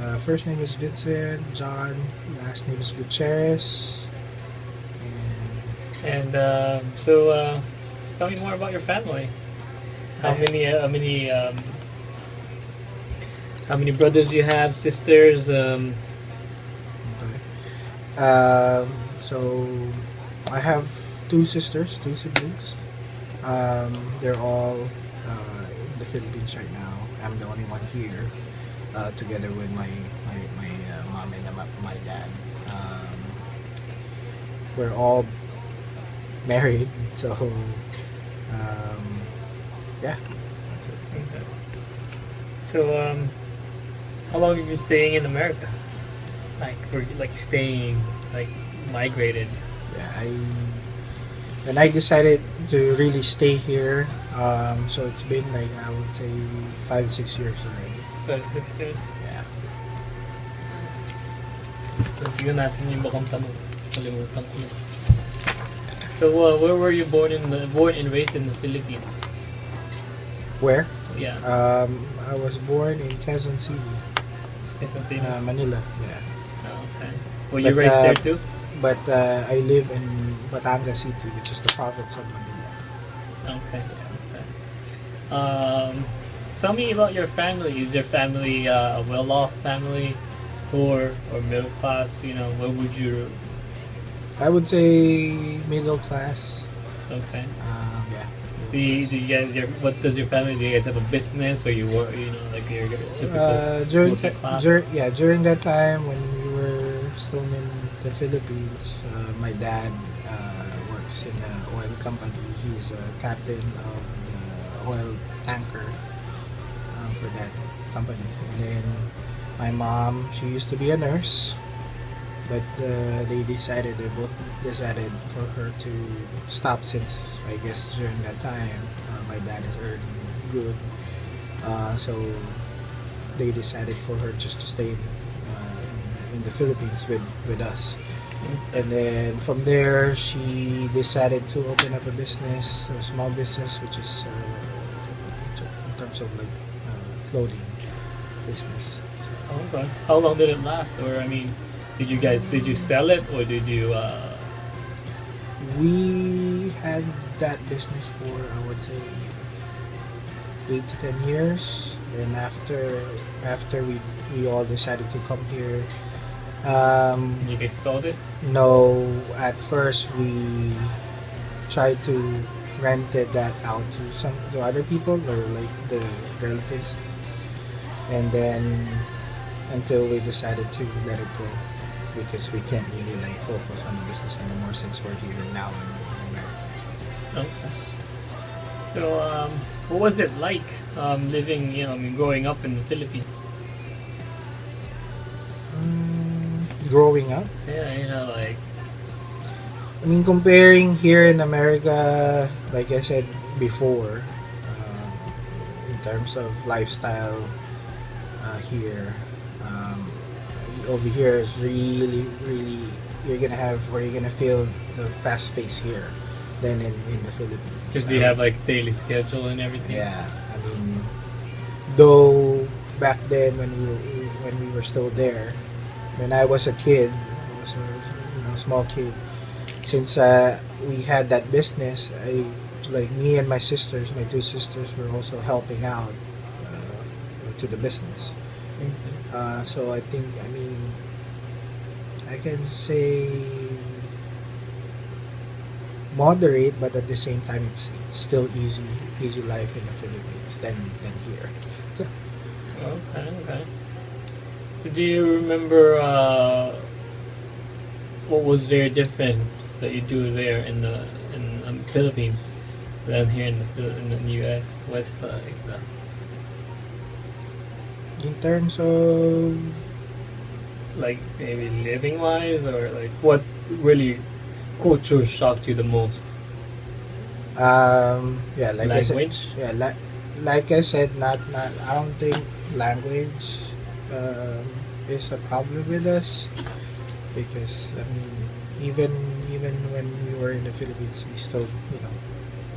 First name is Vincent. John. Last name is Gutierrez. And And tell me more about your family. I How ha- many how many brothers you have, sisters? okay. So I have two sisters, two siblings. They're all in the Philippines right now. I'm the only one here, together with my mom and my dad. Um, we're all married, so yeah, that's it. Okay. So how long have you been staying in America? Like for like staying, like migrated. Yeah, when I decided to really stay here, so it's been like I would say 5 6 years already. 5 6 years. Yeah. So, tingnan natin yung bakang tanong. Kalimutan ko na. So, where were you born and raised in the Philippines? Where? Yeah, I was born in Quezon City, Quezon City. Manila. Yeah. Oh, okay. Were you But, raised there too? But I live in Batangas City, which is the province of Manila. Okay. Okay. Tell me about your family. Is your family a well-off family, poor or middle class? You know, what would you? I would say middle class. Okay. Yeah. Do you guys? What does your family? Do you guys have a business, or you work? You know, like your typical working class. During that time when we were still in the Philippines, my dad works in an oil company. He's a captain of the oil tanker for that company. And then my mom, she used to be a nurse, but they both decided for her to stop since I guess during that time my dad is earning good, so they decided for her just to stay in the Philippines with us. And then from there, she decided to open up a business, a small business, which is in terms of like clothing business. So, Okay. How long did it last? Or I mean, did you sell it or did you? we had that business for I would say 8 to 10 years. And after we all decided to come here, You guys sold it? no, at first we tried to rented that out to other people or like the relatives, and then until we decided to let it go because we can't really like focus on the business anymore since we're here now in America. Okay. So, what was it like living? You know, I mean, growing up in the Philippines. Growing up, Yeah, you know, like I mean, comparing here in America, like I said before, in terms of lifestyle here, over here is really, really, you're gonna have or you're gonna feel the fast pace here than in the Philippines. because you have like daily schedule and everything. Yeah, I mean, though back then when we were still there, when I was a kid, I was a small kid. Since we had that business, I like me and my sisters, my two sisters, were also helping out to the business. Mhm. So I think I mean I can say moderate, but at the same time it's still easy life in the Philippines than here. Okay, okay. So, do you remember what was very different that you do there in the Philippines than here in the U.S. What's like the In terms of like maybe living wise or like what really culture shocked you the most? yeah, like I said, Language? yeah, like I said, not I don't think language um, is a problem with us because I mean even when we were in the Philippines, we still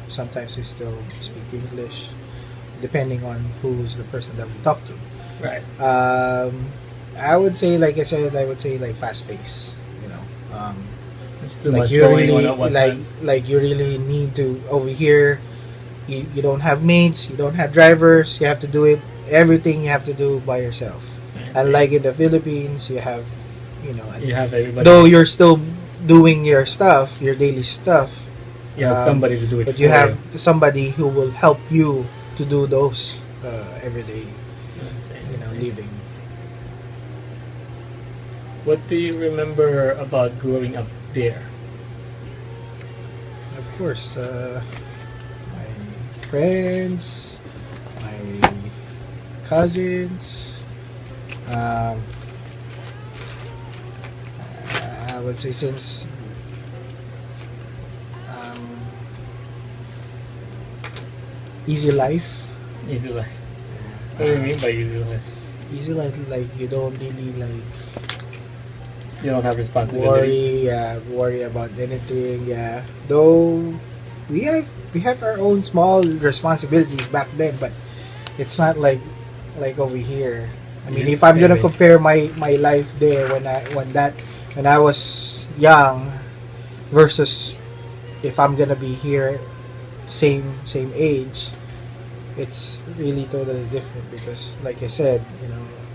sometimes we still speak English depending on who's the person that we talk to. Right. Um, I would say, like I said, I would say like fast pace. You know, It's too like much you going on really at one time. like you really need to over here. You don't have mates. You don't have drivers. You have to do it everything you have to do by yourself. I see. Unlike in the Philippines, you have, you know, You have though everybody. you're still doing your stuff, your daily stuff, You have somebody to do it but you for you. have somebody who will help you to do those everyday, I'm saying, okay. living. What do you remember about growing up there? Of course, my friends, my cousins. Um, I would say since um, easy life. Easy life. What do you Uh, mean by easy life? easy life, like you don't really like You don't have responsibilities. worry about anything. Yeah, though we have our own small responsibilities back then, but it's not like over here. I mean, Yeah, if I'm gonna maybe. compare my life there when I was young versus if I'm gonna be here same age, it's really totally different because like I said,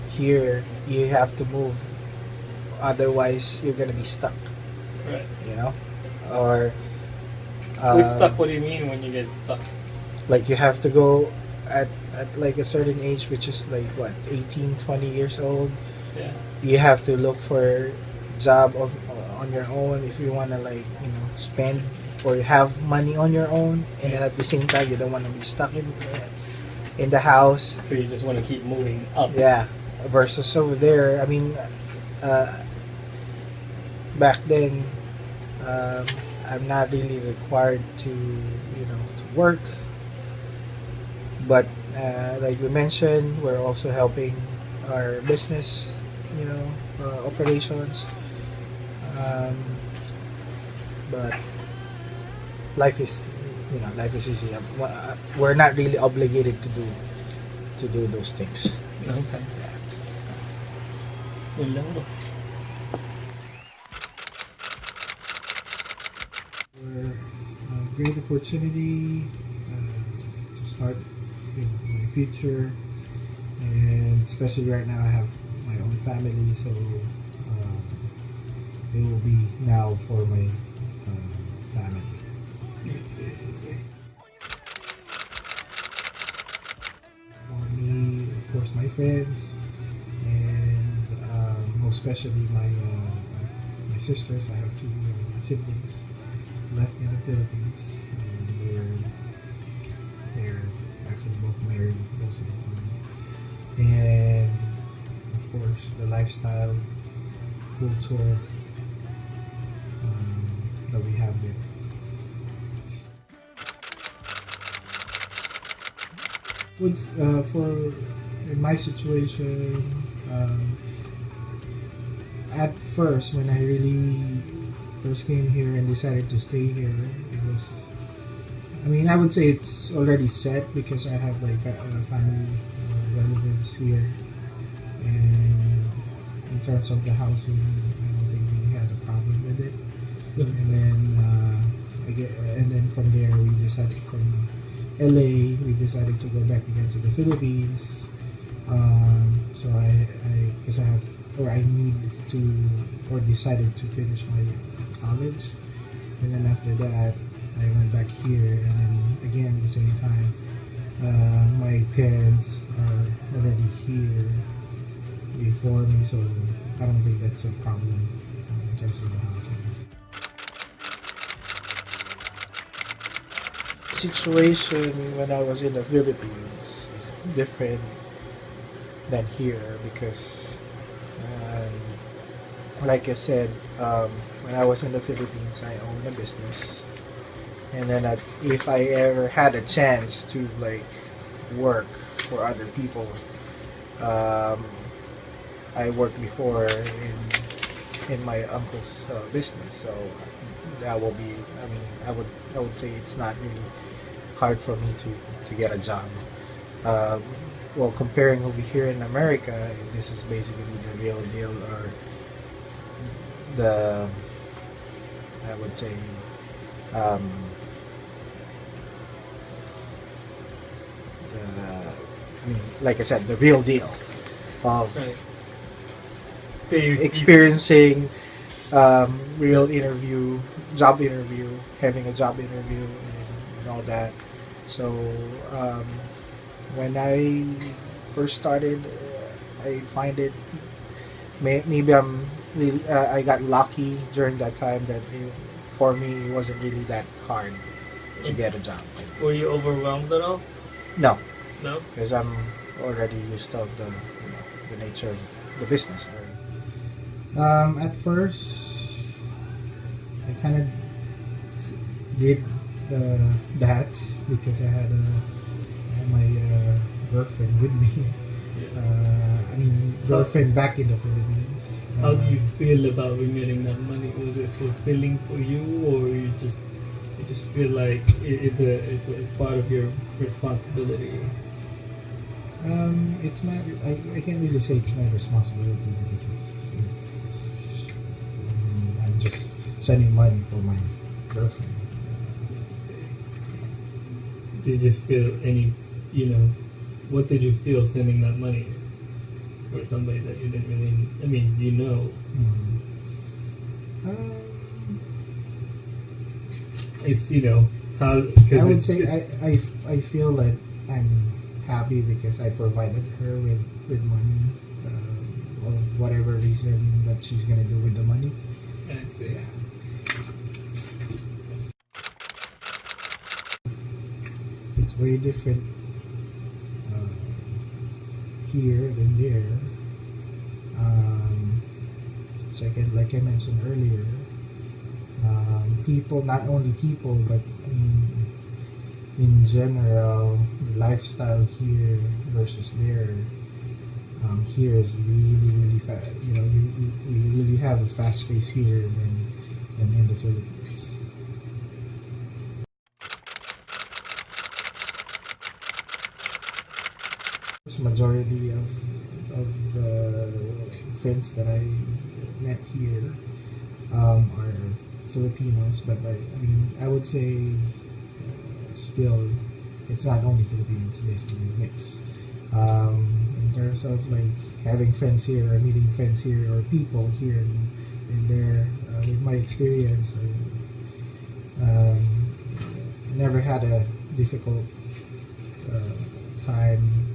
here you have to move, otherwise you're gonna be stuck, Right. you know, or With um, stuck, what do you mean when you get stuck? like you have to go at like a certain age, which is like what 18, 20 years old. Yeah. You have to look for job on your own if you want to like spend or have money on your own, and then Yeah. at the same time you don't want to be stuck in the house. So you just want to keep moving up. Yeah, versus over there, I mean, uh, back then, um, I'm not really required to work, but like we mentioned, we're also helping our business, operations. Um, but life is, life is easy. We're not really obligated to do those things. Okay. Yun lang, boss. For a great opportunity to start my future, and especially right now I have my own family, so it will be now for my family. For me, of course, my friends, and most especially my sisters. I have two siblings left in the Philippines. They're actually both married, most of the time. And of course, the lifestyle, culture that we have there. What's for in my situation? At first, when I really first came here and decided to stay here, it was. I mean, I would say it's already set because I have like family relatives here, and in terms of the housing, I don't think we had a problem with it. And then and then from there we decided from LA we decided to go back again to the Philippines. So because I have or I need to or decided to finish my college, and then after that I went back here, and then again at the same time my parents are already here before me, so I don't think that's a problem in terms of the housing. Situation when I was in the Philippines is different than here because, like I said, when I was in the Philippines, I owned a business, and then if I ever had a chance to like work for other people, um, I worked before in my uncle's business, so that will be. I mean, I would say it's not really hard for me to get a job. Um, well, comparing over here in America, this is basically the real deal, or the, I would say, um, like I said, the real deal of Right. So experiencing real interview, job interview, having a job interview, and all that. So um, when I first started, I find it maybe I got lucky during that time that for me it wasn't really that hard to get a job. were you overwhelmed at all? No, No. because I'm already used to the nature of the business. At first, I kind of did that because I had my girlfriend with me. I mean, girlfriend back in the Philippines. How do you feel about remitting that money? Was it fulfilling for you, or you just feel like it's part of your responsibility? It's not. I can't really say it's my responsibility because it's I'm just sending money for my girlfriend. Did you feel any, what did you feel sending that money for somebody that you didn't really, I mean, Um, it's, how, I because would it's, say I feel that I'm happy because I provided her with money, of whatever reason that she's gonna do with the money. I see. Yeah. It's way different here than there. Second, like I mentioned earlier, people, not only people, but in general, the lifestyle here versus there. Here is really, really fast. You really have a fast pace here than in the Philippines. Majority of the friends that I met here are Filipinos, but I would say still it's not only Filipinos, basically mixed. In terms of like having friends here or meeting friends here or people here and there, with my experience, I never had a difficult time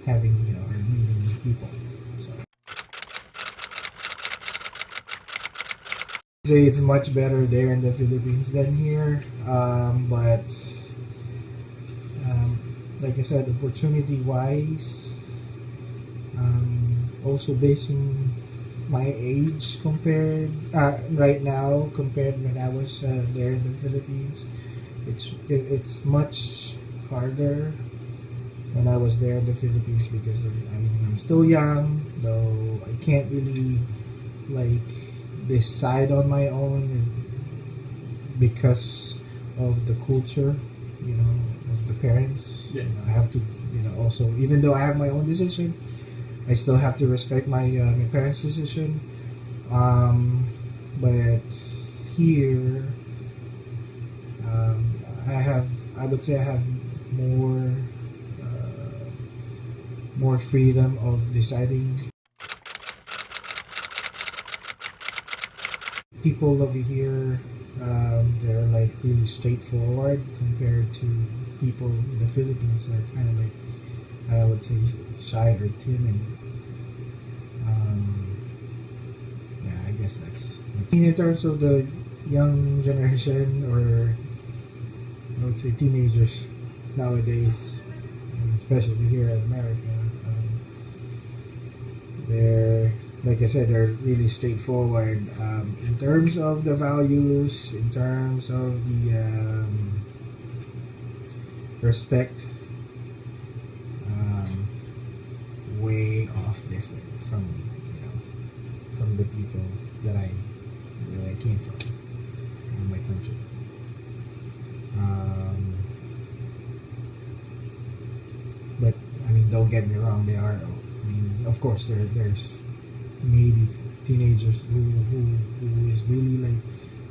having or meeting people. So I'd say it's much better there in the Philippines than here, but like I said, opportunity wise, also basing my age compared right now compared when I was there in the Philippines, it's much harder when I was there in the Philippines because I'm still young, though I can't really like decide on my own because of the culture, of the parents. Yeah. I have to, also, even though I have my own decision, I still have to respect my parents' decision. But here, I would say I have more freedom of deciding. People over here, they're like really straightforward compared to people in the Philippines that are kind of like, I would say, shy or timid. Yeah, I guess that's in terms of the young generation, or I would say teenagers nowadays, especially here in America. They're, like I said, they're really straightforward in terms of the values, in terms of the respect. Way off different from the people that I came from in my country. But I mean, don't get me wrong, they are. I mean, of course, there's maybe teenagers who is really like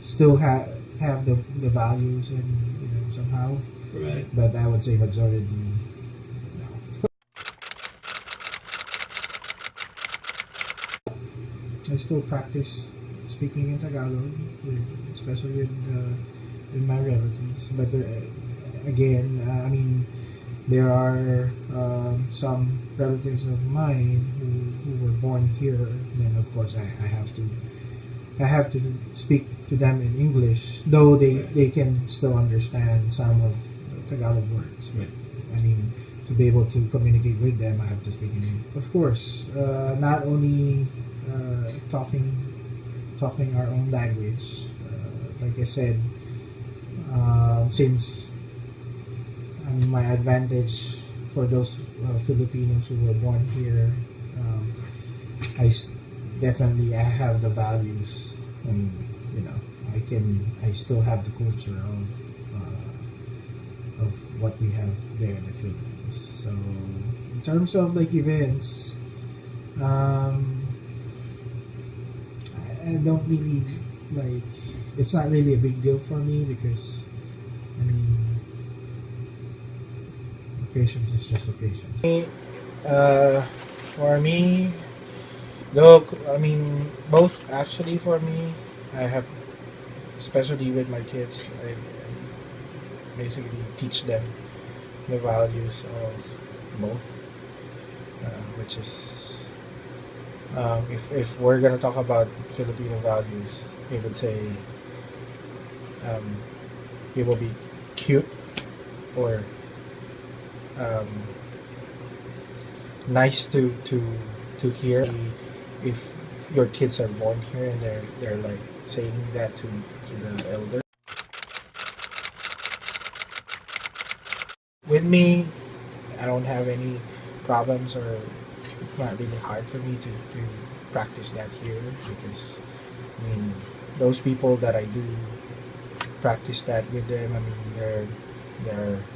still have the values and somehow, Right. but I would say majority no. I still practice speaking in Tagalog, especially with my relatives. But again, I mean, there are some relatives of mine who were born here. Then of course I have to speak to them in English, though they can still understand some of Tagalog words. But I mean, to be able to communicate with them, I have to speak in English. Of course, not only talking our own language. Like I said, since my advantage for those Filipinos who were born here, I definitely I have the values, and I still have the culture of what we have there in the Philippines. So in terms of like events, I don't really like. It's not really a big deal for me because I mean, occasions is just occasions. For me, though, I mean, both actually for me, I have, especially with my kids, I basically teach them the values of both, which is, if we're gonna talk about Filipino values, we would say, it will be cute or um, nice to hear if your kids are born here and they're like saying that to the elder. With me, I don't have any problems, or it's not really hard for me to practice that here because I mean those people that I do practice that with them. I mean they're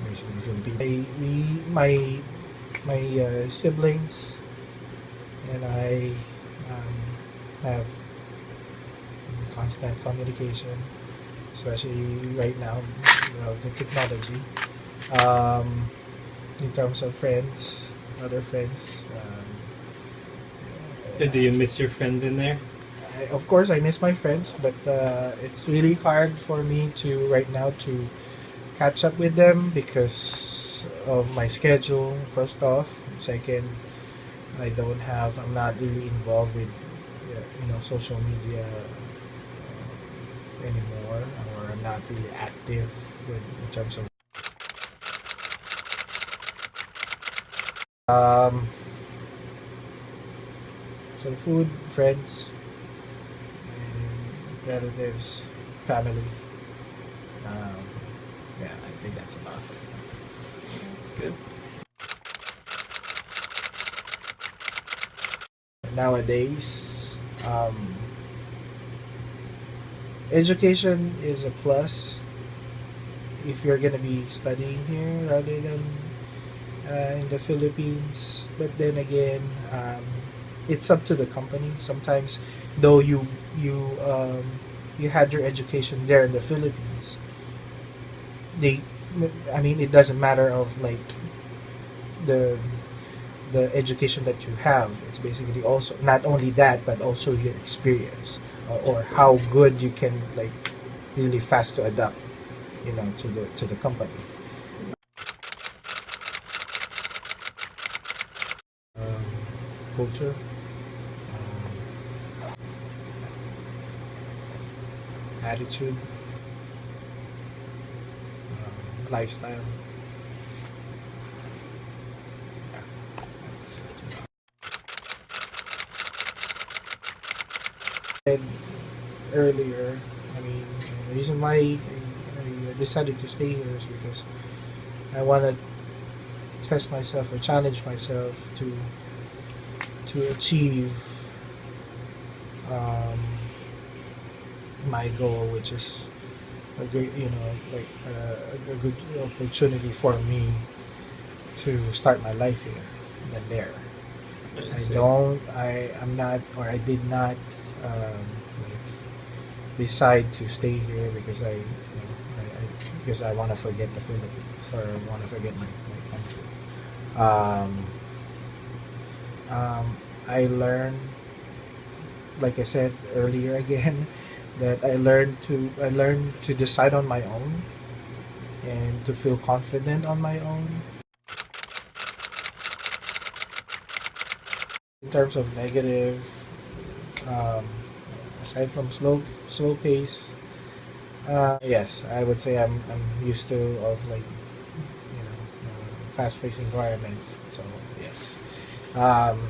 basically Filipino. My siblings and I have constant communication, especially right now, the technology. Um, in terms of friends, other friends. Do you miss your friends in there? Of course, I miss my friends, but it's really hard for me to right now to catch up with them because of my schedule. First off, and second, I'm not really involved with social media anymore, or I'm not really active in terms of. Um, so food, friends, and relatives, family. Um, yeah, I think that's about it. Good. Nowadays, education is a plus if you're gonna be studying here rather than in the Philippines. But then again, it's up to the company. Sometimes, though you had your education there in the Philippines, they, I mean, it doesn't matter of like the the education that you have. It's basically also not only that, but also your experience, or how good you can like really fast to adapt, to the company. Um, Culture, attitude, lifestyle. Yeah, that's about it. Earlier, I mean, the reason why I decided to stay here is because I want to test myself or challenge myself to achieve um, my goal, which is a great, like a good opportunity for me to start my life here than there. I I see. don't. I'm not, or I did not like decide to stay here because because I want to forget the Philippines or want to forget my country. Um, I learned, like I said earlier again, that I learned to decide on my own and to feel confident on my own. In terms of negative, um, aside from slow pace, yes, I would say I'm used to of like fast paced environment. So yes, um,